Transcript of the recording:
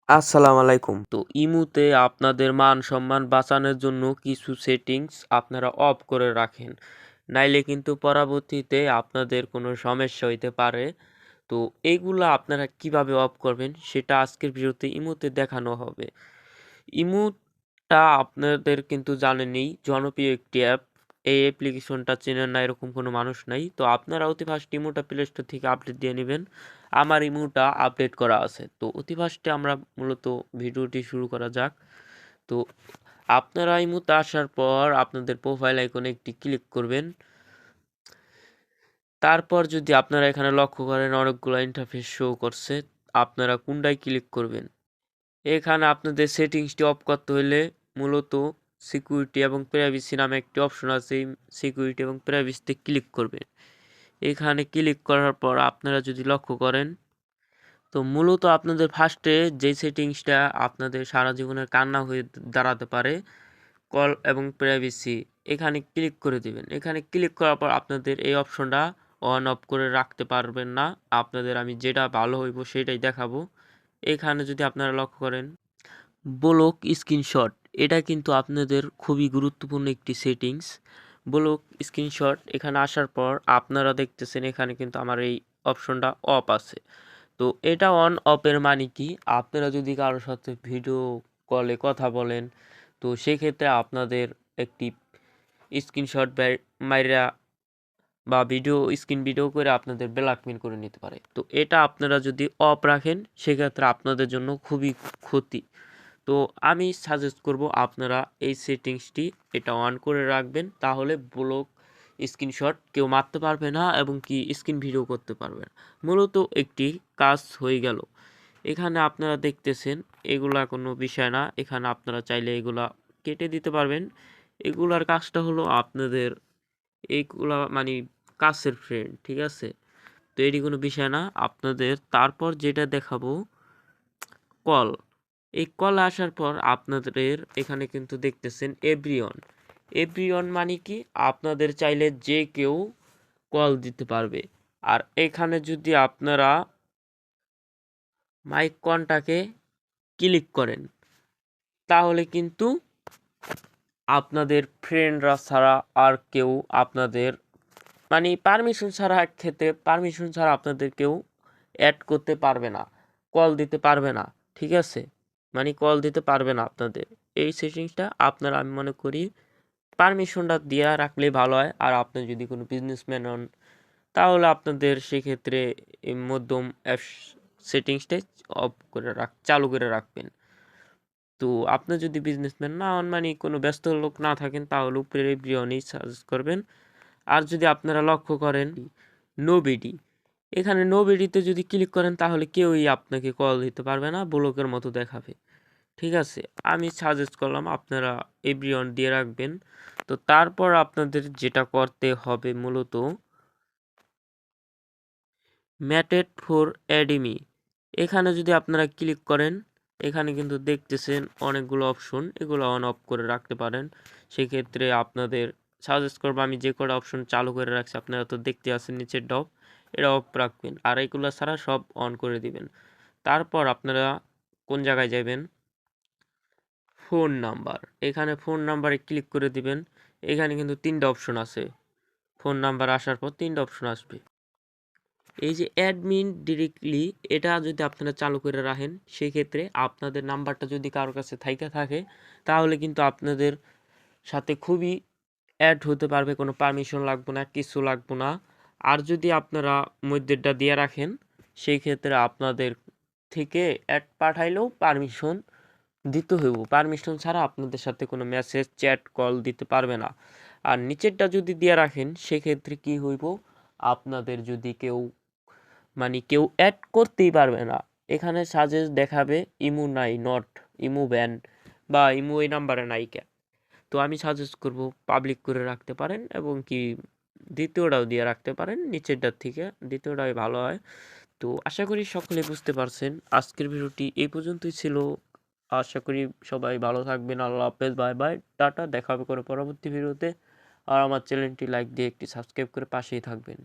আসসালামু আলাইকুম। তো ইমুতে আপনাদের মান সম্মান বাঁচানোর জন্য কিছু সেটিংস আপনারা অফ করে রাখেন, নাইলে কিন্তু পরবর্তীতে আপনাদের কোনো সমস্যা হইতে পারে। তো এইগুলা আপনারা কিভাবে অফ করবেন সেটা আজকের ভিডিওতে ইমুতে দেখানো হবে। ইমুটা আপনাদের কিন্তু জানেনই, জনপ্রিয় একটি অ্যাপ। এই অ্যাপ্লিকেশনটা চেনেন না এরকম কোনো মানুষ নাই। তো আপনারা অতি ফার্স্ট ইমুটা প্লে স্টোর থেকে আপডেট দিয়ে নেবেন। আমার ইমুটা আপডেট করা আছে। তো অতি ফার্স্টে আমরা মূলত ভিডিওটি শুরু করা যাক। তো আপনারা ইমুতে আসার পর আপনাদের প্রোফাইল আইকনে একটি ক্লিক করবেন। তারপর যদি আপনারা এখানে লক্ষ্য করেন অনেকগুলো ইন্টারফেস শো করছে, আপনারা কোনটায় ক্লিক করবেন? এখানে আপনাদের সেটিংসটি অফ করতে হলে মূলত সিকিউরিটি এবং প্রাইভেসি নামে একটি অপশন আছে, এই সিকিউরিটি এবং প্রাইভেসিতে ক্লিক করবেন। এখানে ক্লিক করার পর আপনারা যদি লক্ষ্য করেন, তো মূলত আপনাদের ফার্স্টে যে সেটিংসটা আপনাদের সারা জীবনের কান্না হয়ে দাঁড়াতে পারে, কল এবং প্রাইভেসি, এখানে ক্লিক করে দিবেন। এখানে ক্লিক করার পর আপনাদের এই অপশনটা অন অফ করে রাখতে পারবেন না। আপনাদের আমি যেটা ভালো হইব সেটাই দেখাবো। এখানে যদি আপনারা লক্ষ্য করেন ব্লক স্ক্রিনশট, এটা কিন্তু আপনাদের খুবই গুরুত্বপূর্ণ একটি সেটিংস। ব্লক স্ক্রিনশট এখানে আসার পর আপনারা দেখতেছেন এখানে কিন্তু আমার এই অপশনটা অফ আছে। তো এটা অন অফের মানে কি, আপনারা যদি কারোর সাথে ভিডিও কলে কথা বলেন, তো সেক্ষেত্রে আপনাদের একটি স্ক্রিনশট মাইরা বা স্ক্রিন ভিডিও করে আপনাদের ব্ল্যাকমেল করে নিতে পারে। তো এটা আপনারা যদি অফ রাখেন সেক্ষেত্রে আপনাদের জন্য খুবই ক্ষতি। তো আমি সাজেস্ট করব আপনারা এই সেটিংসটি এটা অন করে রাখবেন, তাহলে ব্লক স্ক্রিনশট কেউ মারতে পারবে না এবং কি স্ক্রিন ভিডিও করতে পারবে না। মূলত একটি কাজ হয়ে গেল। এখানে আপনারা দেখতেছেন এগুলা কোনো বিষয় না, এখানে আপনারা চাইলে এগুলা কেটে দিতে পারবেন। এগুলার কাজটা হলো আপনাদের এইগুলা মানে কাছের ফ্রেন্ড, ঠিক আছে? তো এটি কোনো বিষয় না আপনাদের। তারপর যেটা দেখাবো কল। এই কল আসার পর আপনাদের এখানে কিন্তু দেখতেছেন এভরিওয়ান। এভরিওয়ান মানে কি, আপনাদের চাইলে যে কেউ কল দিতে পারবে। আর এখানে যদি আপনারা মাইক কনটাকে ক্লিক করেন, তাহলে কিন্তু আপনাদের ফ্রেন্ডরা ছাড়া আর কেউ আপনাদের মানে পারমিশন ছাড়া, এক ক্ষেত্রে পারমিশন ছাড়া আপনাদের কেউ অ্যাড করতে পারবে না, কল দিতে পারবে না, ঠিক আছে? মানে কল দিতে পারবে না আপনাদের। এই সেটিংসটা আপনারা আমি মনে করি পারমিশনটা দিয়ে রাখলে ভালো হয়। আর আপনি যদি কোনো বিজনেসম্যান হন তাহলে আপনাদের সেক্ষেত্রে এই মধ্যম অ্যাপস সেটিংসটাই অফ করে চালু করে রাখবেন। তো আপনি যদি বিজনেসম্যান না হন মানে কোনো ব্যস্ত লোক না থাকেন তাহলে উপরে এভরিওয়ানই সাজেস্ট করবেন। আর যদি আপনারা লক্ষ্য করেন নোবিডি, এখানে নোবিডিতে যদি ক্লিক করেন তাহলে কেউই আপনাকে কল দিতে পারবে না, ব্লকের মতো দেখাবে, ঠিক আছে? আমি সাজেস্ট করলাম আপনারা এভরিওয়ান দিয়ে রাখবেন। তো তারপর আপনাদের যেটা করতে হবে মূলত ম্যাটেড ফর অ্যাডিমি, এখানে যদি আপনারা ক্লিক করেন, এখানে কিন্তু দেখতেছেন অনেকগুলো অপশন, এগুলো অন অফ করে রাখতে পারেন। সেক্ষেত্রে আপনাদের সাজেস্ট করবো, আমি যে কটা অপশন চালু করে রাখছি আপনারা তো দেখতে আছেন নিচের ডপ, এটা অফ রাখবেন আর এগুলো ছাড়া সব অন করে দিবেন। তারপর আপনারা কোন জায়গায় যাবেন, ফোন নাম্বার, এখানে ফোন নাম্বারে ক্লিক করে দিবেন। এখানে কিন্তু তিনটা অপশন আছে, ফোন নাম্বার আসার পর তিনটা অপশন আসবে। এই যে অ্যাডমিন ডিরেক্টলি, এটা যদি আপনারা চালু করে রাখেন সেক্ষেত্রে আপনাদের নাম্বারটা যদি কারোর কাছে থাইকা থাকে তাহলে কিন্তু আপনাদের সাথে খুবই অ্যাড হতে পারবে, কোনো পারমিশন লাগবে না, কিছু লাগবে না। আর যদি আপনারা মধ্যেরটা দিয়ে রাখেন সেই ক্ষেত্রে আপনাদের থেকে অ্যাড পাঠাইলেও পারমিশন দিতে হইব, পারমিশন ছাড়া আপনাদের সাথে কোনো মেসেজ চ্যাট কল দিতে পারবে না। আর নিচেরটা যদি দিয়ে রাখেন সেক্ষেত্রে কি হইব, আপনাদের যদি কেউ মানে কেউ অ্যাড করতেই পারবে না। এখানে সাজেস্ট দেখাবে ইমু নাই, নট ইমু ব্যান বা ইমু এই নাম্বারে নাইকা। তো আমি সাজেস্ট করব পাবলিক করে রাখতে পারেন এবং কি দ্বিতীয়টাও দিয়ে রাখতে পারেন, নিচেরটার থেকে দ্বিতীয়টাই ভালো হয়। তো আশা করি সকলে বুঝতে পারছেন। আজকের ভিডিওটি এই পর্যন্তই ছিল। আশা করি সবাই ভালো থাকবেন। আল্লাহ হাফেজ, বাই বাই, টাটা, দেখা হবে করে পরবর্তী ভিডিওতে। আর আমার চ্যানেলটি লাইক দিয়ে একটি সাবস্ক্রাইব করে পাশেই থাকবেন।